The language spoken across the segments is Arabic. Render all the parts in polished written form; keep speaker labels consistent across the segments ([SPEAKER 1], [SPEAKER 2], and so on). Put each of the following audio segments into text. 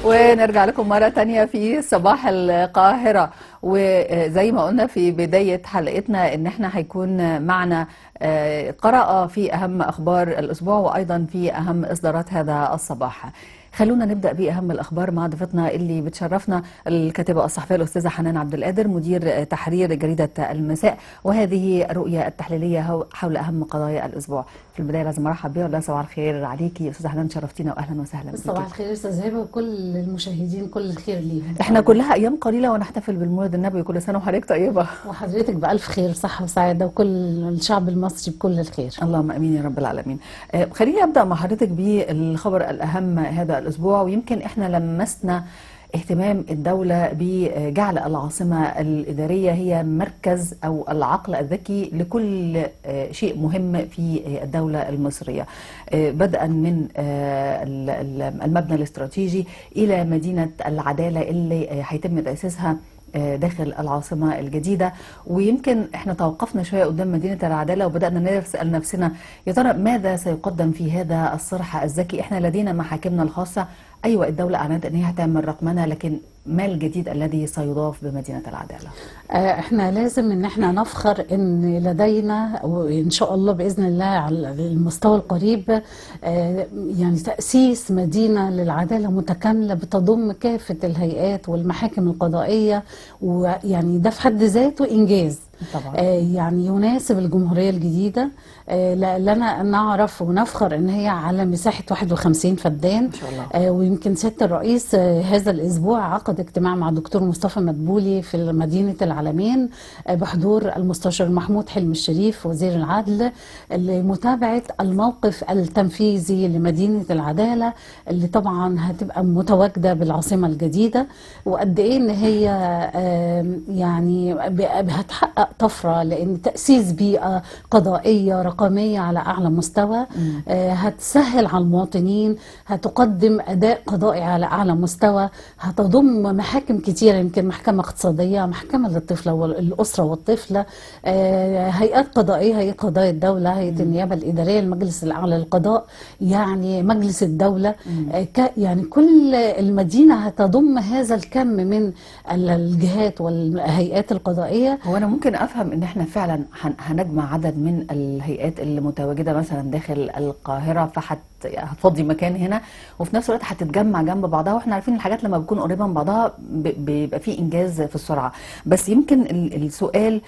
[SPEAKER 1] ونرجع لكم مرة تانية في صباح القاهرة. وزي ما قلنا في بداية حلقتنا ان احنا هيكون معنا قراءة في اهم اخبار الاسبوع وايضا في اهم اصدارات هذا الصباح. خلونا نبدأ بأهم الأخبار مع ضيفتنا اللي بتشرفنا الكاتبة الصحفية الأستاذة حنان عبد القادر، مدير تحرير جريدة المساء، وهذه الرؤية التحليلية حول أهم قضايا الأسبوع. في البداية لازم أرحب بيها، صباح الخير عليكي أستاذة حنان، شرفتينا وأهلا وسهلا بيكي.
[SPEAKER 2] صباح الخير أستاذ هبة وكل المشاهدين، كل الخير ليهم.
[SPEAKER 1] احنا كلها أيام قليلة ونحتفل بالمولد النبوي، كل سنة وحضرتك طيبة.
[SPEAKER 2] وحضرتك بألف خير، صحة وسعادة، وكل الشعب المصري بكل الخير.
[SPEAKER 1] اللهم امين يا رب العالمين. خليني ابدا مع حضرتك بالخبر الاهم هذا الاسبوع، ويمكن احنا لمسنا اهتمام الدولة بجعل العاصمة الإدارية هي مركز أو العقل الذكي لكل شيء مهم في الدولة المصرية، بدءا من المبنى الاستراتيجي إلى مدينة العدالة اللي هيتم تأسيسها داخل العاصمة الجديدة. ويمكن احنا توقفنا شوية قدام مدينة العدالة وبدأنا نسأل نفسنا يا ترى ماذا سيقدم في هذا الصرح الذكي؟ احنا لدينا محاكمنا الخاصة، ايوه الدولة اعلنت ان هي هتعمل رقمنة، لكن ما الجديد الذي سيضاف بمدينة العدالة؟
[SPEAKER 2] احنا لازم ان احنا نفخر ان لدينا وان شاء الله باذن الله على المستوى القريب يعني تأسيس مدينة للعدالة متكاملة بتضم كافة الهيئات والمحاكم القضائية، ويعني ده في حد ذاته انجاز
[SPEAKER 1] طبعا.
[SPEAKER 2] يعني يناسب الجمهورية الجديدة. لنا أن نعرف ونفخر أن هي على مساحة 51 فدان
[SPEAKER 1] ما شاء الله.
[SPEAKER 2] ويمكن سيادة الرئيس هذا الأسبوع عقد اجتماع مع دكتور مصطفى مدبولي في مدينة العلمين بحضور المستشار محمود حلمي الشريف وزير العدل لمتابعة الموقف التنفيذي لمدينة العدالة اللي طبعا هتبقى متواجدة بالعاصمة الجديدة، وقد إيه أن هي يعني هتحقق طفرة، لأن تأسيس بيئة قضائية رقمية على أعلى مستوى هتسهل على المواطنين، هتقدم أداء قضائي على أعلى مستوى، هتضم محاكم كتيرة، يمكن محكمة اقتصادية، محكمة للطفلة والأسرة والطفلة، هيئات قضائية، هيئة قضايا الدولة، هيئة النيابة الإدارية، المجلس الأعلى للقضاء، يعني مجلس الدولة، يعني كل المدينة هتضم هذا الكم من الجهات والهيئات القضائية.
[SPEAKER 1] هو أنا ممكن أفهم إن إحنا فعلا هنجمع عدد من الهيئات اللي متواجدة مثلا داخل القاهرة، هتفضي مكان هنا، وفي نفس الوقت هتتجمع جنب بعضها، واحنا عارفين الحاجات لما بتكون قريبة من بعضها بيبقى فيه إنجاز في السرعة. بس يمكن السؤال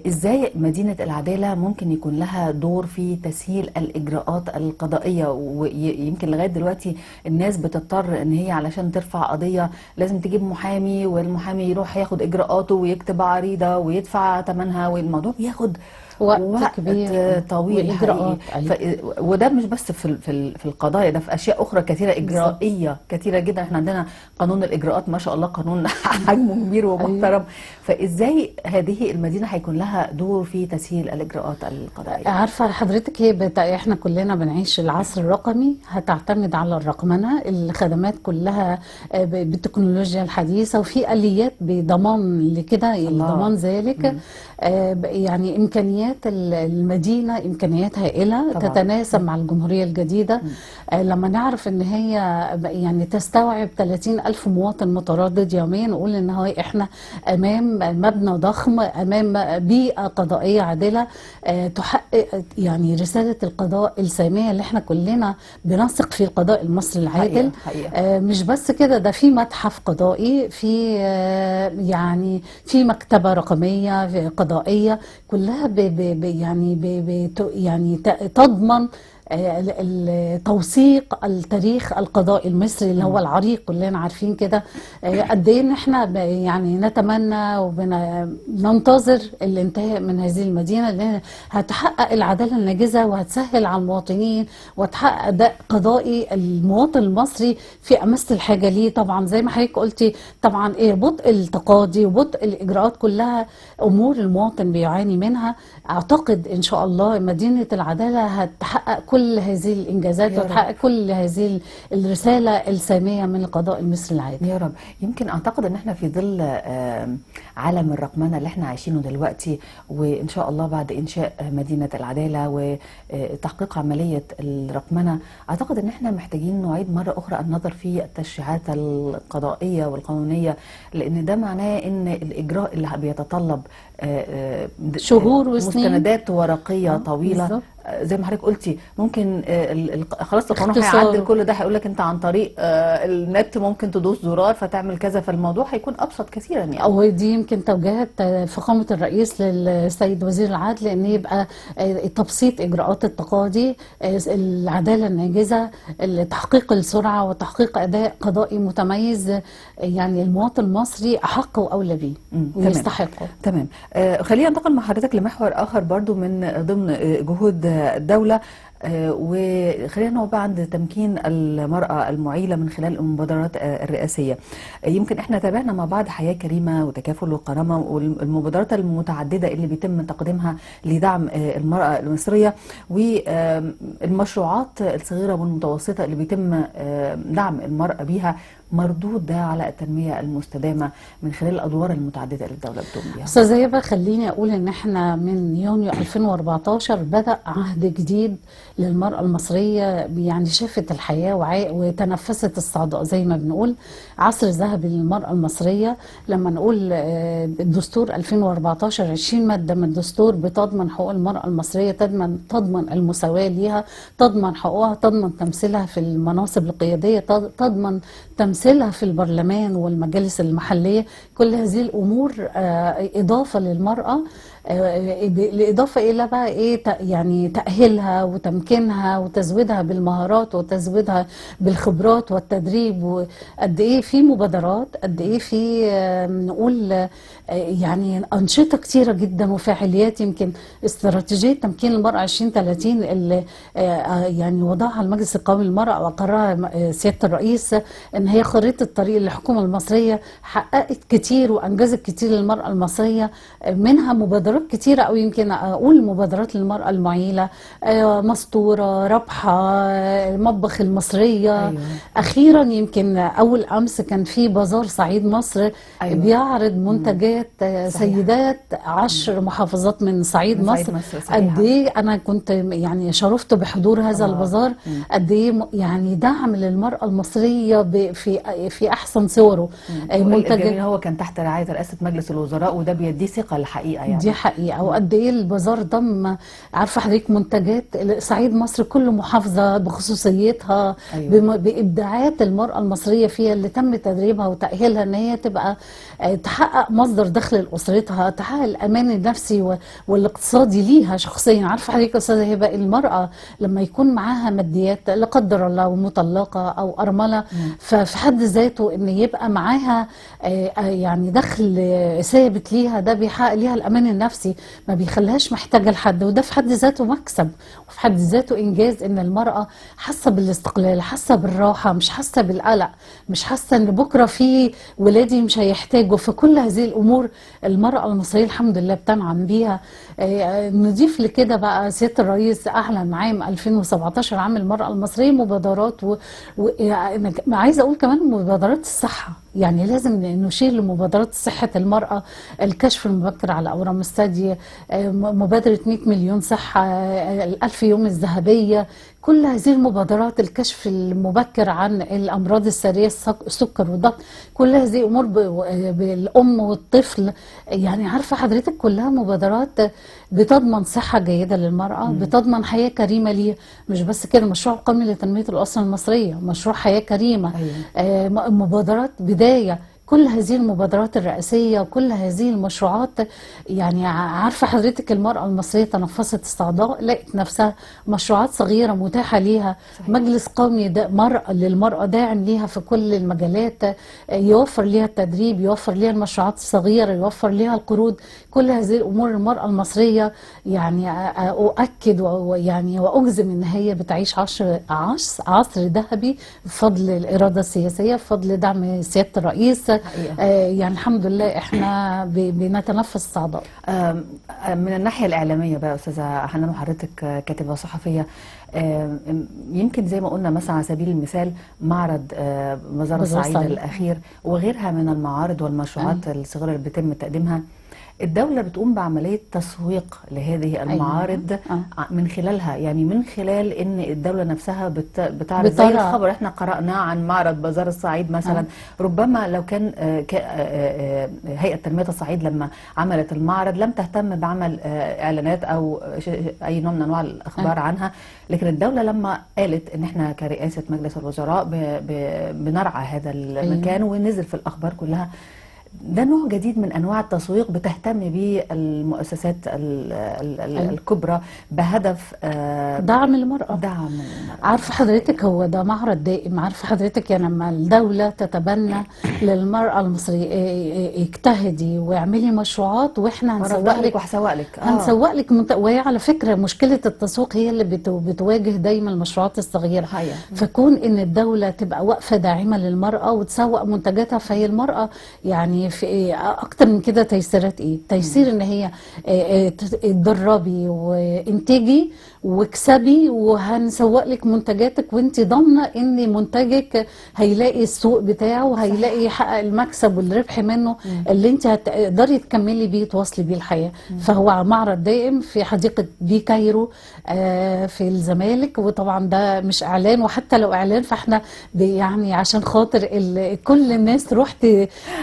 [SPEAKER 1] ازاي مدينة العدالة ممكن يكون لها دور في تسهيل الإجراءات القضائية؟ ويمكن لغاية دلوقتي الناس بتضطر ان هي علشان ترفع قضية لازم تجيب محامي، والمحامي يروح ياخد إجراءاته ويكتب عريضة ويدفع ثمنها، والموضوع بياخد وقت
[SPEAKER 2] كبير
[SPEAKER 1] طويل حقيقي. وده مش بس في القضايا، ده في اشياء اخرى كثيره اجرائيه كثيره جدا. احنا عندنا قانون الاجراءات ما شاء الله، قانون حجمه كبير ومحترم. فازاي هذه المدينه هيكون لها دور في تسهيل الاجراءات القضائيه؟
[SPEAKER 2] عارفه حضرتك هي احنا كلنا بنعيش العصر الرقمي، هتعتمد على الرقمنه، الخدمات كلها بالتكنولوجيا الحديثه، وفي اليات بضمان لكده، ضمان ذلك. يعني امكانيات المدينة إمكانيات هائلة طبعا. تتناسب مع الجمهورية الجديدة. لما نعرف إن هي يعني تستوعب 30,000 مواطن متردد يوميا، نقول إن هو إحنا أمام مبنى ضخم، أمام بيئة قضائية عادلة تحقق يعني رسالة القضاء السامية اللي إحنا كلنا بنثق في القضاء المصري العادل. حقيقة. مش بس كده، ده في متحف قضائي، في يعني في مكتبة رقمية في قضائية كلها يعني تضمن توثيق التاريخ القضائي المصري اللي هو العريق، كلنا عارفين كده. قد ايه ان احنا يعني نتمنى وبننتظر الانتهاء من هذه المدينه، اللي هتحقق العداله الناجزه وهتسهل على المواطنين وتحقق اداء قضائي المواطن المصري في امس الحاجه ليه. طبعا زي ما حضرتك قلتي، طبعا بطء التقاضي وبطء الاجراءات كلها امور المواطن بيعاني منها. اعتقد ان شاء الله مدينه العداله هتحقق كل كل هذه الإنجازات
[SPEAKER 1] يا رب.
[SPEAKER 2] وتحقق كل هذه الرسالة السامية من القضاء المصري العادل.
[SPEAKER 1] يا رب. يمكن اعتقد ان احنا في ظل عالم الرقمنه اللي احنا عايشينه دلوقتي، وان شاء الله بعد انشاء مدينه العداله وتحقيق عمليه الرقمنه، اعتقد ان احنا محتاجين نعيد مره اخرى النظر في التشريعات القضائيه والقانونيه، لان ده معناه ان الاجراء اللي بيتطلب
[SPEAKER 2] شهور وسنين،
[SPEAKER 1] مستندات ورقيه طويله.
[SPEAKER 2] بالظبط.
[SPEAKER 1] زي ما حضرتك قلتي ممكن خلاص القانون
[SPEAKER 2] اختصار.
[SPEAKER 1] هيعدل كل ده، هيقول لك انت عن طريق النت ممكن تدوس زرار فتعمل كذا، فالموضوع هيكون ابسط كثيرا يعني.
[SPEAKER 2] او دي يمكن توجيهات فخامه الرئيس للسيد وزير العدل، ان يبقى تبسيط اجراءات التقاضي، العداله الناجزه، تحقيق السرعه وتحقيق اداء قضائي متميز، يعني المواطن المصري احق واولى بيه ويستحقه.
[SPEAKER 1] تمام. خلينا ننتقل مع حضرتك لمحور اخر برضو من ضمن جهود الدولة، وخلينا نقف بقى عند تمكين المرأة المعيلة من خلال المبادرات الرئاسية. يمكن احنا تابعنا مع بعض حياة كريمة وتكافل وكرامة والمبادرات المتعددة اللي بيتم تقديمها لدعم المرأة المصرية، والمشروعات الصغيرة والمتوسطة اللي بيتم دعم المرأة بيها، مردود ده على التنمية المستدامة من خلال الأدوار المتعددة اللي الدولة بتقوم بيها.
[SPEAKER 2] أستاذة هبة، خليني أقول إن إحنا من يونيو 2014 بدأ عهد جديد للمرأة المصرية، يعني شافت الحياة وتنفست الصعداء زي ما بنقول. عصر ذهبي للمرأة المصرية. لما نقول الدستور 2014 20 مادة من الدستور بتضمن حقوق المرأة المصرية، تضمن المساواة ليها، تضمن حقوقها، تضمن تمثيلها في المناصب القيادية، تضمن تمثيلها في البرلمان والمجالس المحلية. كل هذه الأمور إضافة للمرأة، بالإضافة إلى بقى إيه يعني تأهيلها وتمكينها وتزويدها بالمهارات وتزويدها بالخبرات والتدريب. وقد إيه في مبادرات، قد إيه في نقول يعني أنشطة كتيرة جدا وفاعليات. يمكن استراتيجية تمكين المرأة 2030 اللي يعني وضعها المجلس القومي للمرأة وأقرها سيادة الرئيس، إن هي خريطة الطريق للحكومة المصرية، حققت كتير وأنجزت كتير للمرأة المصرية، منها مبادرات كتيرة، أو يمكن أقول مبادرات للمرأة المعيلة، مسطورة، رابحة، المطبخ المصرية. أيوة. أخيرا يمكن أول أمس كان في بازار صعيد مصر. أيوة. بيعرض منتجات سيدات 10 محافظات من صعيد مصر. قد إيه أنا كنت يعني شرفت بحضور هذا البازار، قد إيه يعني دعم للمرأة المصرية في أحسن صوره.
[SPEAKER 1] منتج هو كان تحت رعاية رئاسة مجلس الوزراء، وده بيدي ثقة الحقيقة يعني.
[SPEAKER 2] دي حقيقة. وقد ايه البازار ضم، عارفة حضرتك، منتجات صعيد مصر كل محافظة بخصوصيتها. أيوة. بإبداعات المرأة المصرية فيها اللي تم تدريبها وتأهيلها ان هي تبقى تحقق مصدر دخل لأسرتها، تحقق الأمان النفسي والاقتصادي ليها شخصيا. عارفة حضرتك يا أستاذة هبة، المرأة لما يكون معاها ماديات لا قدر الله ومطلقة أو أرملة، ففي حد ذاته ان يبقى معاها يعني دخل ثابت ليها، ده بيحقق ليها الأمان النفسي، ما بيخليهاش محتاجة لحد، وده في حد ذاته مكسب وفي حد ذاته إنجاز. إن المرأة حاسة بالاستقلال، حاسة بالراحة، مش حاسة بالقلق، مش حاسة إن بكرة في ولادي مش هيحتاجوا. فكل هذه الأمور المرأة المصرية الحمد لله بتنعم بيها. نضيف لكده بقى سيادة الرئيس أعلن عام 2017 عام المرأة المصرية مبادرات، عايزة أقول كمان مبادرات الصحة. يعني لازم نشير لمبادرات صحة المرأة، الكشف المبكر على أورام الثدي، مبادرة 100 مليون صحة، 1000 يوم الذهبية. كل هذه المبادرات، الكشف المبكر عن الأمراض السارية، السكر والضغط، كل هذه أمور بالأم والطفل. يعني عارفة حضرتك كلها مبادرات بتضمن صحة جيدة للمرأة، بتضمن حياة كريمة ليها. مش بس كده، مشروع قومي لتنمية الأسرة المصرية، مشروع حياة كريمة. أيوة. مبادرات بداية. كل هذه المبادرات الرئاسية وكل هذه المشروعات، يعني عارفة حضرتك المرأة المصرية تنفست الصعداء، لقت نفسها مشروعات صغيرة متاحة ليها. صحيح. مجلس قومي للمرأة داعم ليها في كل المجالات، يوفر ليها التدريب، يوفر ليها المشروعات الصغيرة، يوفر ليها القروض. كل هذه الأمور المرأة المصرية يعني أؤكد ويعني وأجزم إن هي بتعيش عصر ذهبي بفضل الإرادة السياسية، بفضل دعم سيادة الرئيس.
[SPEAKER 1] حقيقة.
[SPEAKER 2] يعني الحمد لله احنا بنتنفس صعداء.
[SPEAKER 1] من الناحية الإعلامية بقى أستاذة حنان، وحضرتك كاتبة صحفية، يمكن زي ما قلنا مثلا على سبيل المثال معرض بازار
[SPEAKER 2] بازار
[SPEAKER 1] الصعيد
[SPEAKER 2] الصعيد.
[SPEAKER 1] الأخير وغيرها من المعارض والمشروعات الصغيرة اللي بيتم تقديمها، الدولة بتقوم بعملية تسويق لهذه المعارض من خلالها، يعني من خلال ان الدولة نفسها بتعرض زي الخبر احنا قرأناه عن معرض بازار الصعيد مثلا. ربما لو كان هيئة تنمية الصعيد لما عملت المعرض لم تهتم بعمل اعلانات او اي نوع من انواع الاخبار عنها، لكن الدولة لما قالت ان احنا كرئاسة مجلس الوزراء بنرعى هذا المكان ونزل في الاخبار كلها. ده نوع جديد من انواع التسويق بتهتم به المؤسسات الكبرى بهدف
[SPEAKER 2] دعم المرأة. عارفه حضرتك هو ده معرض دائم. عارفه حضرتك يعني لما الدولة تتبنى للمرأة المصرية اجتهدي واعملي مشروعات واحنا هنسوق لك
[SPEAKER 1] وهسوق لك
[SPEAKER 2] هنسوق لك وهي على فكرة مشكلة التسويق هي اللي بتواجه دايما المشروعات الصغيرة. فكون ان الدولة تبقى واقفة داعمة للمرأة وتسوق منتجاتها، فهي المرأة يعني في اكتر من كده تيسيرات تيسير ان هي تدربي وانتجي واكسبي وهنسوق لك منتجاتك وانت ضامنه ان منتجك هيلاقي السوق بتاعه وهيلاقي يحقق المكسب والربح منه اللي انت هتقدري تكملي بيه تواصلي بيه الحياه. فهو معرض دائم في حديقه بي كايرو في الزمالك، وطبعا ده مش اعلان، وحتى لو اعلان فاحنا يعني عشان خاطر كل الناس تروح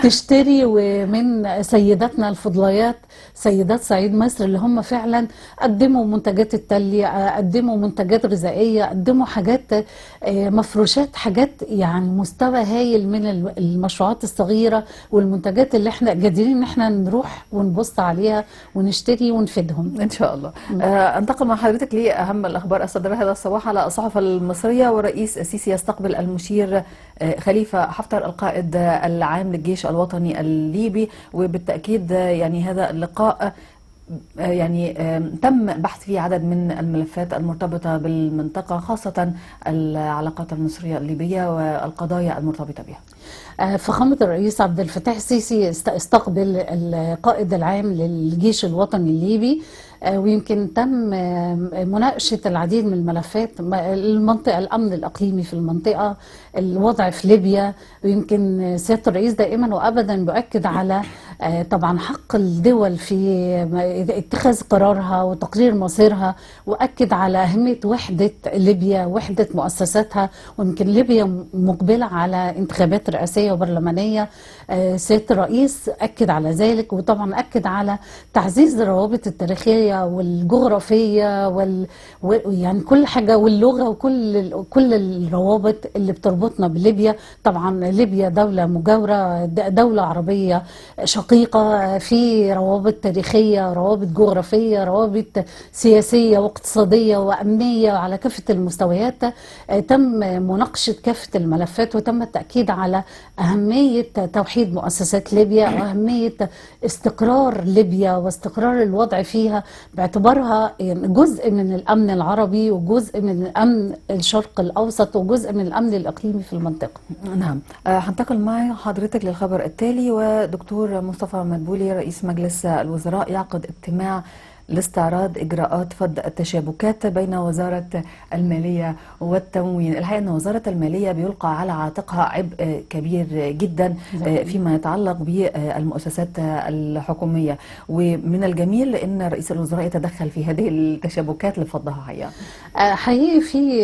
[SPEAKER 2] تشتري ومن سيداتنا الفضليات سيدات صعيد مصر اللي هم فعلا قدموا منتجات التلي، قدموا منتجات غذائية، قدموا حاجات مفروشات، حاجات يعني مستوى هايل من المشروعات الصغيرة والمنتجات اللي احنا قادرين ان احنا نروح ونبص عليها ونشتري ونفيدهم
[SPEAKER 1] ان شاء الله. انتقل مع حضرتك لأهم الأخبار الصادرة هذا الصباح على الصحف المصرية. والرئيس السيسي يستقبل المشير خليفة حفتر القائد العام للجيش الوطني الليبي، وبالتأكيد يعني هذا اللقاء يعني تم بحث فيه عدد من الملفات المرتبطة بالمنطقة، خاصة العلاقات المصرية الليبية والقضايا المرتبطة بها.
[SPEAKER 2] فخامة الرئيس عبد الفتاح السيسي استقبل القائد العام للجيش الوطني الليبي، ويمكن تم مناقشة العديد من الملفات، المنطقة، الأمن الإقليمي في المنطقة، الوضع في ليبيا. ويمكن سيادة الرئيس دائما وأبدا بيؤكد على طبعا حق الدول في اتخاذ قرارها وتقرير مصيرها، وأكد على أهمية وحدة ليبيا، وحدة مؤسساتها. ويمكن ليبيا مقبلة على انتخابات رئاسية وبرلمانية. سيادة الرئيس أكد على ذلك، وطبعا أكد على تعزيز الروابط التاريخية والجغرافية يعني كل حاجة، واللغة، وكل الروابط اللي بتربطنا بليبيا. طبعا ليبيا دولة مجاورة، دولة عربية شقيقة، في روابط تاريخية، روابط جغرافية، روابط سياسية واقتصادية وأمنية على كافة المستويات. تم مناقشة كافة الملفات، وتم التأكيد على أهمية توحيد مؤسسات ليبيا، وأهمية استقرار ليبيا واستقرار الوضع فيها باعتبارها جزء من الأمن العربي وجزء من الأمن الشرق الأوسط وجزء من الأمن الإقليمي في المنطقة.
[SPEAKER 1] نعم. هنتقل مع حضرتك للخبر التالي. ودكتور مصطفى مدبولي رئيس مجلس الوزراء يعقد اجتماع لاستعراض إجراءات فض التشابكات بين وزارة المالية والتموين. الحقيقة أن وزارة المالية بيلقى على عاتقها عبء كبير جدا فيما يتعلق بالمؤسسات الحكومية، ومن الجميل أن رئيس الوزراء يتدخل في هذه التشابكات لفضها.
[SPEAKER 2] حقيقي في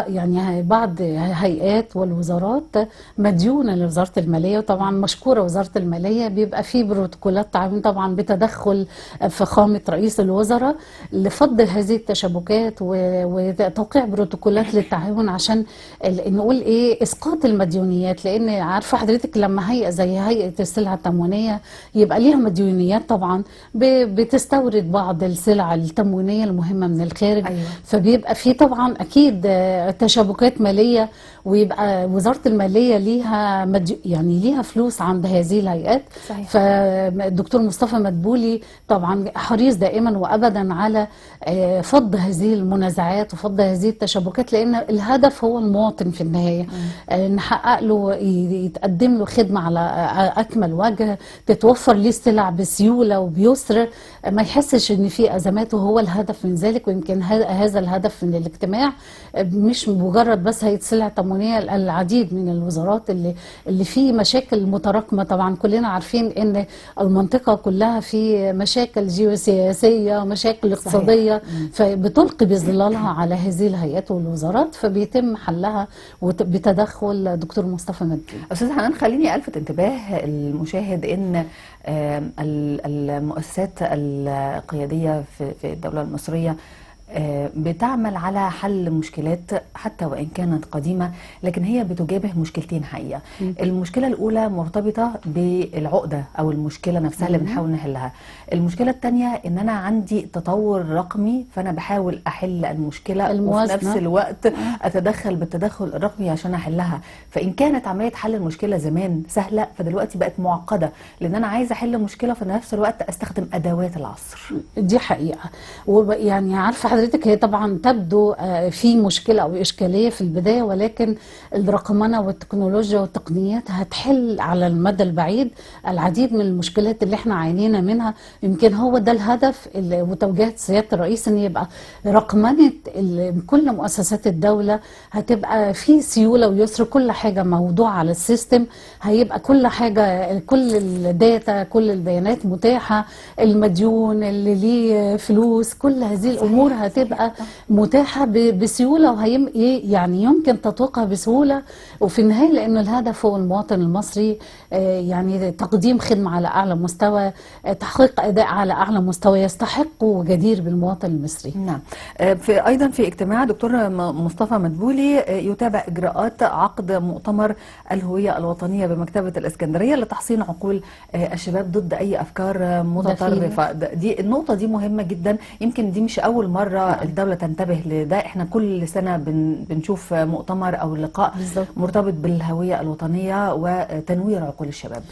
[SPEAKER 2] يعني بعض هيئات والوزارات مديونة لوزارة المالية، وطبعا مشكورة وزارة المالية. بيبقى في بروتوكولات تعاون طبعا بتدخل فخامة رئيس الوزراء لفض هذه التشابكات وتوقيع بروتوكولات للتعاون عشان نقول اسقاط المديونيات. لان عارفه حضرتك لما هيئه زي هيئه السلع التموينيه يبقى ليها مديونيات، طبعا بتستورد بعض السلع التموينيه المهمه من الخارج. فبيبقى في طبعا اكيد تشابكات ماليه ويبقى وزارة المالية ليها يعني ليها فلوس عند هذه الهيئات.
[SPEAKER 1] صحيح.
[SPEAKER 2] فالدكتور مصطفى مدبولي طبعا حريص دائما وابدا على فض هذه المنازعات وفض هذه التشابكات، لان الهدف هو المواطن في النهايه. نحقق له، يتقدم له خدمه على اكمل وجه، تتوفر ليه السلع بسيوله وبيسر، ما يحسش ان في ازمات، وهو الهدف من ذلك. ويمكن هذا الهدف من الاجتماع مش مجرد بس هيئه سلع تموينيه، العديد من الوزارات اللي فيه مشاكل متراكمه. طبعا كلنا عارفين ان المنطقه كلها في مشاكل جيوسياسيه ومشاكل اقتصاديه، فبتلقي بظلالها على هذه الهيئات والوزارات، فبيتم حلها بتدخل دكتور مصطفى مدبولي.
[SPEAKER 1] أستاذ حنان، خليني ألفت انتباه المشاهد إن المؤسسات القيادية في الدولة المصرية بتعمل على حل مشكلات حتى وإن كانت قديمة، لكن هي بتجابه مشكلتين حقيقة. المشكلة الأولى مرتبطة بالعقدة أو المشكلة نفسها اللي بنحاول نحلها. المشكلة الثانية إن أنا عندي تطور رقمي، فأنا بحاول أحل المشكلة وفي نفس الوقت أتدخل بالتدخل الرقمي عشان أحلها. فإن كانت عملية حل المشكلة زمان سهلة، فدلوقتي بقت معقدة، لأن أنا عايزة أحل مشكلة في نفس الوقت أستخدم أدوات العصر.
[SPEAKER 2] دي حقيقة. ويعني عارفة حضرتك، هي طبعا تبدو في مشكلة أو إشكالية في البداية، ولكن الرقمنة والتكنولوجيا والتقنيات هتحل على المدى البعيد العديد من المشكلات اللي احنا عانينا منها. يمكن هو ده الهدف وتوجيهات سيادة الرئيس، ان يبقى رقمنة كل مؤسسات الدولة، هتبقى في سيولة ويسر، كل حاجة موضوع على السيستم، هيبقى كل حاجة، كل الداتا، كل البيانات متاحة، المديون اللي ليه فلوس، كل هذه الأمور هتبقى متاحة بسهولة، يعني يمكن تطويقها بسهولة. وفي النهاية لأنه الهدف هو المواطن المصري، يعني تقديم خدمة على أعلى مستوى، تحقيق أداء على أعلى مستوى يستحق وجدير بالمواطن المصري.
[SPEAKER 1] نعم. أيضا في اجتماع دكتور مصطفى مدبولي يتابع إجراءات عقد مؤتمر الهوية الوطنية بمكتبة الإسكندرية لتحصين عقول الشباب ضد أي أفكار متطرفة. دي النقطة دي مهمة جدا، يمكن دي مش أول مرة الدولة تنتبه لده. احنا كل سنة بنشوف مؤتمر أو لقاء مرتبط بالهوية الوطنية وتنوير عقول الشباب.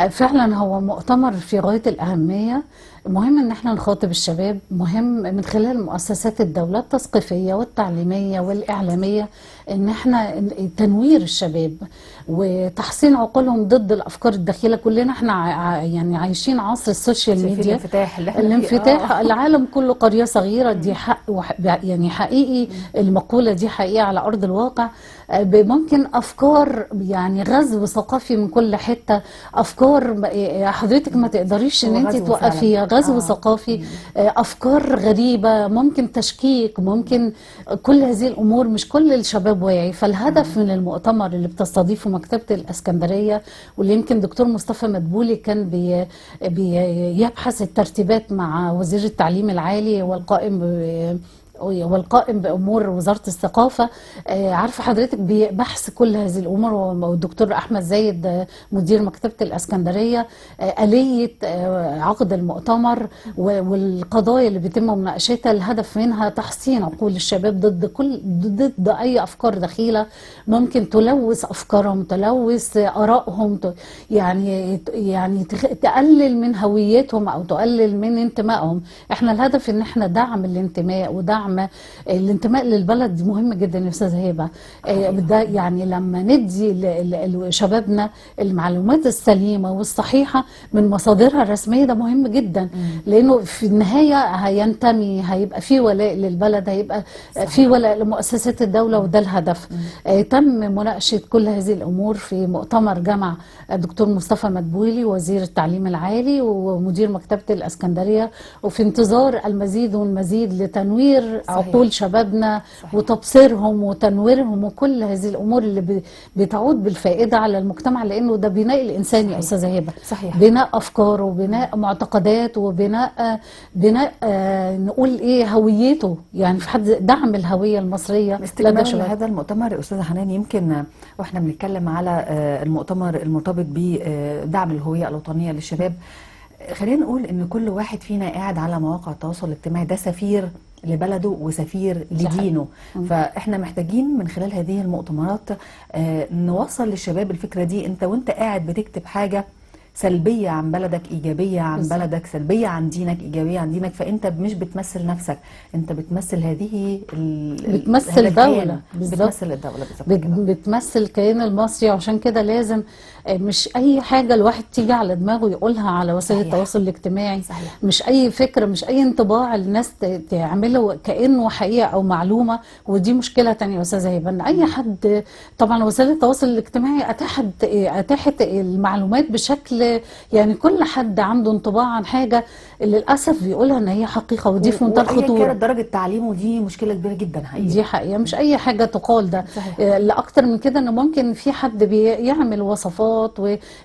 [SPEAKER 2] فعلا هو مؤتمر في غاية الأهمية. مهم ان احنا نخاطب الشباب، مهم من خلال مؤسسات الدولة التثقيفية والتعليمية والإعلامية ان احنا تنوير الشباب وتحسين عقولهم ضد الأفكار الدخيلة. كلنا احنا يعني عايشين عصر السوشيال ميديا، الانفتاح العالم كله قرية صغيرة. دي حق يعني حقيقي، المقولة دي حقيقة على أرض الواقع. ممكن أفكار يعني غزو ثقافي من كل حتة، أفكار حضرتك ما تقدريش ان انت توقفيها، غزو ثقافي، أفكار غريبة، ممكن تشكيك، ممكن كل هذه الأمور. مش كل الشباب واعي. فالهدف من المؤتمر اللي بتستضيفه مكتبة الإسكندرية، واللي يمكن دكتور مصطفى مدبولي كان بيبحث الترتيبات مع وزير التعليم العالي والقائم بأمور وزارة الثقافة. عارفة حضرتك بحث كل هذه الأمور، والدكتور أحمد زايد مدير مكتبة الإسكندرية، آلية عقد المؤتمر والقضايا اللي بيتم مناقشتها، الهدف منها تحصين عقول الشباب ضد أي أفكار دخيلة ممكن تلوث أفكارهم، تلوث آرائهم، يعني تقلل من هويتهم أو تقلل من انتمائهم. احنا الهدف ان احنا دعم الانتماء ودعم الانتماء للبلد مهم جدا يا استاذه هبه. ده يعني لما ندي لشبابنا المعلومات السليمه والصحيحه من مصادرها الرسميه، ده مهم جدا، لانه في النهايه هينتمي، هيبقى في ولاء للبلد، هيبقى في ولاء لمؤسسات الدوله، وده الهدف. تم مناقشه كل هذه الامور في مؤتمر جمع الدكتور مصطفى مدبولي وزير التعليم العالي ومدير مكتبه الاسكندريه، وفي انتظار المزيد والمزيد لتنوير عقول شبابنا وتبصيرهم وتنويرهم وكل هذه الامور اللي بتعود بالفائده على المجتمع، لانه ده بناء الانسان يا استاذه هبه. بناء افكار وبناء معتقدات وبناء نقول ايه هويته، يعني في حد دعم الهويه المصريه
[SPEAKER 1] لدى شباب. هذا المؤتمر يا استاذه حنان، يمكن واحنا بنتكلم على المؤتمر المرتبط بدعم الهويه الوطنيه للشباب، خلينا نقول ان كل واحد فينا قاعد على مواقع التواصل الاجتماعي ده سفير لبلده وسفير لدينه. فاحنا محتاجين من خلال هذه المؤتمرات نوصل للشباب الفكرة دي. انت وانت قاعد بتكتب حاجة سلبية عن بلدك، إيجابية عن
[SPEAKER 2] بالظبط.
[SPEAKER 1] بلدك، سلبية عن دينك، إيجابية عن دينك، فأنت مش بتمثل نفسك، أنت بتمثل هذه
[SPEAKER 2] بتمثل
[SPEAKER 1] هذا الكيان.
[SPEAKER 2] دولة بالظبط.
[SPEAKER 1] بتمثل الدولة بالظبط كده.
[SPEAKER 2] بتمثل الكيان المصري. وعشان كده لازم مش أي حاجة الواحد تيجي على دماغه يقولها على وسائل
[SPEAKER 1] صحيح.
[SPEAKER 2] التواصل الاجتماعي.
[SPEAKER 1] صحيح.
[SPEAKER 2] مش أي فكرة، مش أي انطباع الناس تعمله كأنه حقيقة أو معلومة. ودي مشكلة تانية يا أستاذة هبة، إن أي حد، طبعا وسائل التواصل الاجتماعي أتاحت المعلومات بشكل، يعني كل حد عنده انطباع عن حاجة للأسف بيقولها إن هي حقيقة، ودي في منتهى
[SPEAKER 1] وأيا
[SPEAKER 2] الخطورة.
[SPEAKER 1] كانت درجة تعليمه دي مشكلة كبيرة جدا حقيقي.
[SPEAKER 2] دي حقيقة، مش أي حاجة تقال ده.
[SPEAKER 1] صحيح.
[SPEAKER 2] لا أكتر من كده، إن ممكن في حد بيعمل وصفات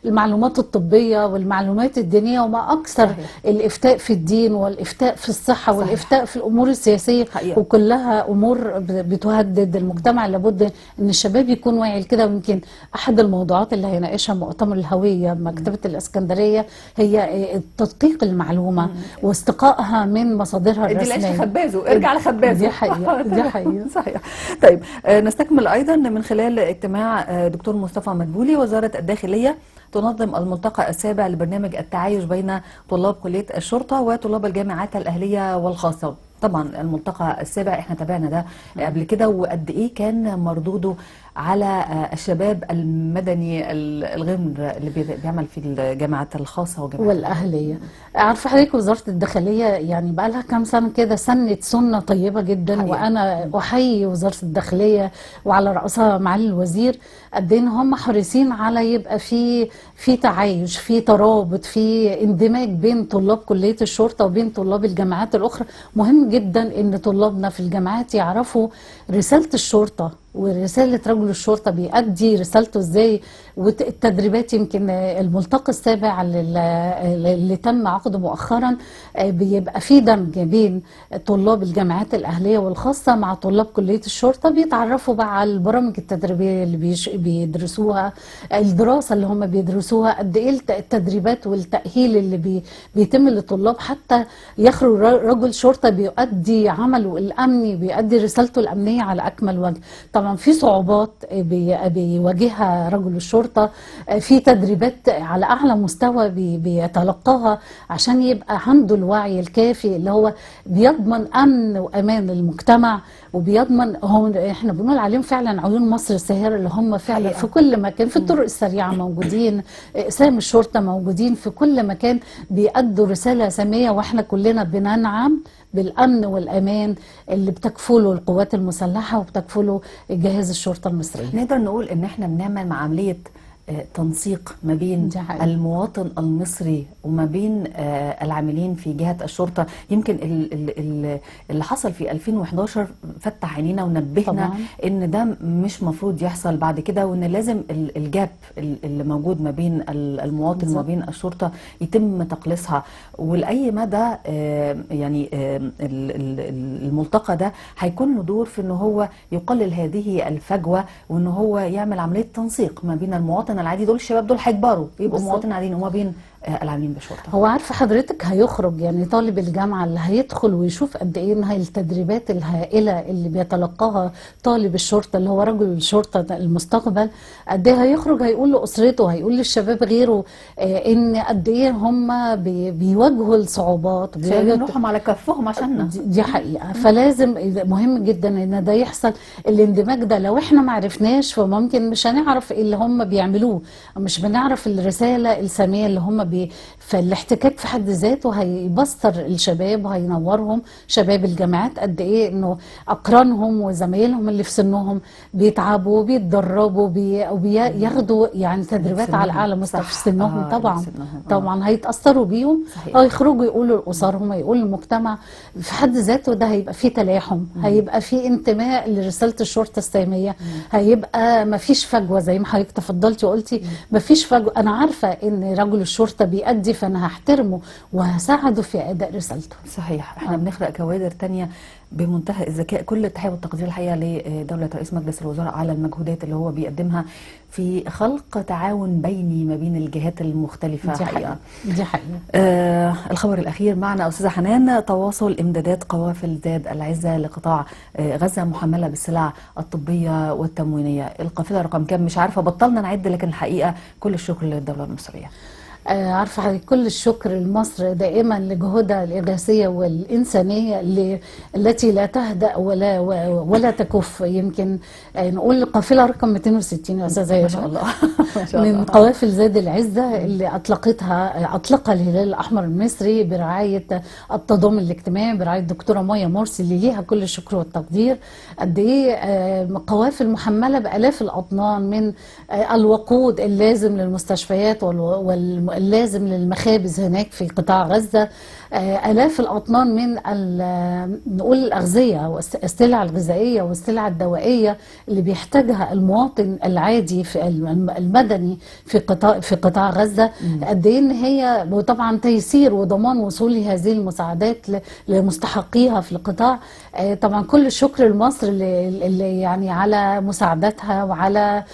[SPEAKER 2] والمعلومات الطبية والمعلومات الدينية، وما أكثر
[SPEAKER 1] صحيح.
[SPEAKER 2] الإفتاء في الدين والإفتاء في الصحة
[SPEAKER 1] صحيح.
[SPEAKER 2] والإفتاء في الأمور السياسية
[SPEAKER 1] حقيقة.
[SPEAKER 2] وكلها أمور بتهدد المجتمع. لابد إن الشباب يكون واعي لكده. ويمكن أحد الموضوعات اللي هيناقشها مؤتمر الهوية مكتبة الإسكندرية هي تدقيق المعلومة واستقائها من مصادرها
[SPEAKER 1] دي
[SPEAKER 2] الرسمية.
[SPEAKER 1] العيش خبازه، ارجع لخبازه.
[SPEAKER 2] دي حقيقة. دي حقيقة.
[SPEAKER 1] صحيح. طيب نستكمل أيضا من خلال اجتماع دكتور مصطفى مدبولي. وزارة الداخلية تنظم الملتقى السابع لبرنامج التعايش بين طلاب كلية الشرطة وطلاب الجامعات الأهلية والخاصة. طبعا الملتقى السابع احنا تابعنا ده قبل كده، وقد ايه كان مردوده على الشباب المدني الغمر اللي بيعمل في الجامعات الخاصة
[SPEAKER 2] والأهلية. عارفة حضرتك وزارة الداخلية يعني بقى لها كام سنة كده سنت سنة طيبة جدا حقيقة. وأنا أحيي وزارة الداخلية وعلى رأسها معالي الوزير قد إيه إن هم حريصين على يبقى في تعايش، في ترابط، في اندماج بين طلاب كلية الشرطة وبين طلاب الجامعات الأخرى. مهم جدا إن طلابنا في الجامعات يعرفوا رسالة الشرطة ورسالة رجل الشرطة بيأدي رسالته ازاي. والتدريبات، يمكن الملتقى السابع اللي تم عقده مؤخرا بيبقى فيه دمج بين طلاب الجامعات الأهلية والخاصة مع طلاب كلية الشرطة، بيتعرفوا بقى على البرامج التدريبية اللي بيدرسوها، الدراسة اللي هم بيدرسوها، قد ايه التدريبات والتأهيل اللي بيتم للطلاب حتى يخرج رجل شرطة بيؤدي عمله الأمني، بيؤدي رسالته الأمنية على أكمل وجه. طبعا في صعوبات بيواجهها رجل الشرطة، في تدريبات على أعلى مستوى بيتلقاها عشان يبقى عنده الوعي الكافي اللي هو بيضمن أمن وأمان المجتمع، وبيضمن احنا بنقول عليهم فعلا عيون مصر الساهرة، اللي هم فعلا حقيقة. في كل مكان، في الطرق السريعة موجودين، سام الشرطة موجودين في كل مكان، بيأدوا رسالة سامية. واحنا كلنا بننعم بالأمن والأمان اللي بتكفله القوات المسلحة وبتكفله جهاز الشرطة المصرية.
[SPEAKER 1] نقدر نقول ان احنا بنعمل مع عملية تنسيق ما بين المواطن المصري وما بين العاملين في جهة الشرطة. يمكن اللي حصل في 2011 فتح عينينا ونبهنا طبعا ان ده مش مفروض يحصل بعد كده، وان لازم الجاب اللي موجود ما بين المواطن وما بين الشرطة يتم تقليصها. ولأي مدى يعني الملتقى ده هيكون له دور في ان هو يقلل هذه الفجوة، وان هو يعمل عملية تنسيق ما بين المواطن العادي، دول الشباب دول هيكبروا يبقوا مواطن عاديين، وما بين العاملين بالشرطه.
[SPEAKER 2] هو عارفه حضرتك هيخرج يعني طالب الجامعه اللي هيدخل ويشوف قد ايه ان هي التدريبات الهائله اللي بيتلقاها طالب الشرطه اللي هو رجل الشرطه المستقبل، قد ايه هيخرج هيقول لاسرته، هيقول للشباب غيره ان قد ايه هم بيواجهوا الصعوبات،
[SPEAKER 1] بيروحوا على كفهم عشاننا.
[SPEAKER 2] دي حقيقه. فلازم مهم جدا ان ده يحصل، الاندماج ده. لو احنا ما عرفناش فممكن مش هنعرف اللي هم بيعملوه، مش بنعرف الرساله الساميه اللي هم فالاحتكاك في حد ذاته هيبصر الشباب وهينورهم. شباب الجامعات قد ايه انه اقرانهم وزمايلهم اللي في سنهم بيتعبوا وبيتدربوا وبياخدوا يعني تدريبات على اعلى مستوى في سنهم. طبعا هيتاثروا بيهم، هيخرجوا يقولوا لاسرهم، هيقولوا للمجتمع. في حد ذاته ده هيبقى فيه تلاحم، هيبقى فيه انتماء لرساله الشرطه الساميه، هيبقى ما فيش فجوه زي ما حضرتك تفضلتي وقلتي، ما فيش فجوه. انا عارفه ان رجل الشرطه حتى بيأدي فأنا هحترمه وهساعده في أداء رسالته.
[SPEAKER 1] صحيح. احنا بنخلق كوادر تانية بمنتهى الذكاء. كل التحية والتقدير الحقيقة لدولة رئيس مجلس الوزراء على المجهودات اللي هو بيقدمها في خلق تعاون بيني ما بين الجهات المختلفة.
[SPEAKER 2] دي حقيقة. دي حقيقة.
[SPEAKER 1] الخبر الأخير معنا أستاذة حنان، تواصل إمدادات قوافل زاد العزة لقطاع غزة محملة بالسلع الطبية والتموينية. القافلة رقم كام مش عارفة، بطلنا نعد، لكن الحقيقة كل الشكر للدولة المصرية.
[SPEAKER 2] عارفة كل الشكر لمصر دائما لجهودها الإغاثية والإنسانية التي لا تهدأ ولا تكف. يمكن نقول القافلة رقم 260 يا أستاذة
[SPEAKER 1] ما شاء الله. ما شاء الله.
[SPEAKER 2] من قوافل زاد العزة اللي أطلقها الهلال الأحمر المصري برعاية التضامن الاجتماعي برعاية الدكتورة مايا مرسي اللي ليها كل الشكر والتقدير. قد إيه قوافل محملة بآلاف الأطنان من الوقود اللازم للمستشفيات اللازم للمخابز هناك في قطاع غزة، آلاف الأطنان من نقول الأغذية والسلع الغذائية والسلع الدوائية اللي بيحتاجها المواطن العادي في المدني في قطاع غزة. قد إيه إن هي طبعا تيسير وضمان وصول هذه المساعدات لمستحقيها في القطاع. طبعا كل الشكر لمصر اللي يعني على مساعدتها وعلى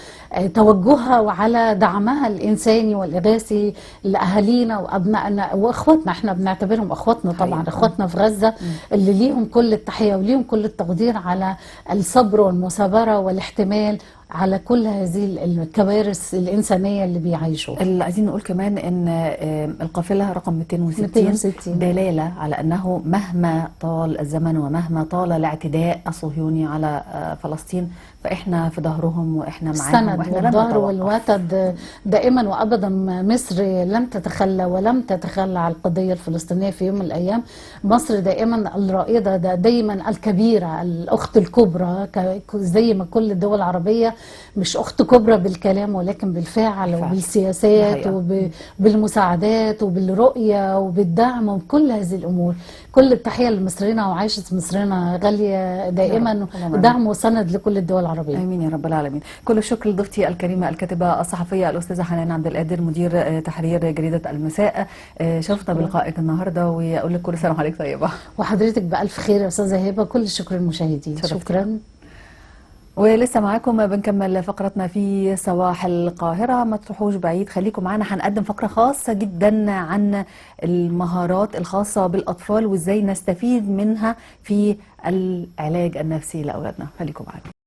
[SPEAKER 2] توجهها وعلى دعمها الإنساني والإغاثي لأهالينا وأبنائنا وأخواتنا. احنا بنعتبرهم أخواتنا طبعا، أخواتنا في غزة اللي ليهم كل التحية وليهم كل التقدير على الصبر والمثابرة والاحتمال على كل هذه الكوارث الإنسانية اللي بيعيشوها.
[SPEAKER 1] اللي عايزين نقول كمان ان القافلة رقم 260 دلالة على أنه مهما طال الزمن ومهما طال الاعتداء الصهيوني على فلسطين فإحنا في ظهرهم وإحنا معاهم
[SPEAKER 2] السند والظهر والوتد دائما وأبدا. مصر لم تتخلى ولم تتخلى عن القضية الفلسطينية في يوم من الأيام. مصر دائما الرائدة، دائما الكبيرة، الأخت الكبرى، زي ما كل الدول العربية مش أخت كبرى بالكلام ولكن بالفعل وبالسياسات وبالمساعدات وبالرؤية وبالدعم وبكل هذه الأمور. كل التحية لمصرنا وعائشة مصرنا غالية دائما، دعم وسند لكل الدول العربية.
[SPEAKER 1] آمين يا رب العالمين. كل الشكر لضيفتي الكريمة الكاتبة الصحفية الأستاذة حنان عبد القادر، مدير تحرير جريدة المساء. شرفنا بلقائك النهارده، وأقول لك كل سنة وحضرتك طيبة.
[SPEAKER 2] وحضرتك بألف خير يا أستاذة هبة. كل الشكر للمشاهدين. شكرا.
[SPEAKER 1] ولسه معاكم بنكمل فقرتنا في صباح القاهرة. ما تروحوش بعيد، خليكم معانا. هنقدم فقرة خاصة جدا عن المهارات الخاصة بالأطفال وإزاي نستفيد منها في العلاج النفسي لأولادنا. خليكم معانا.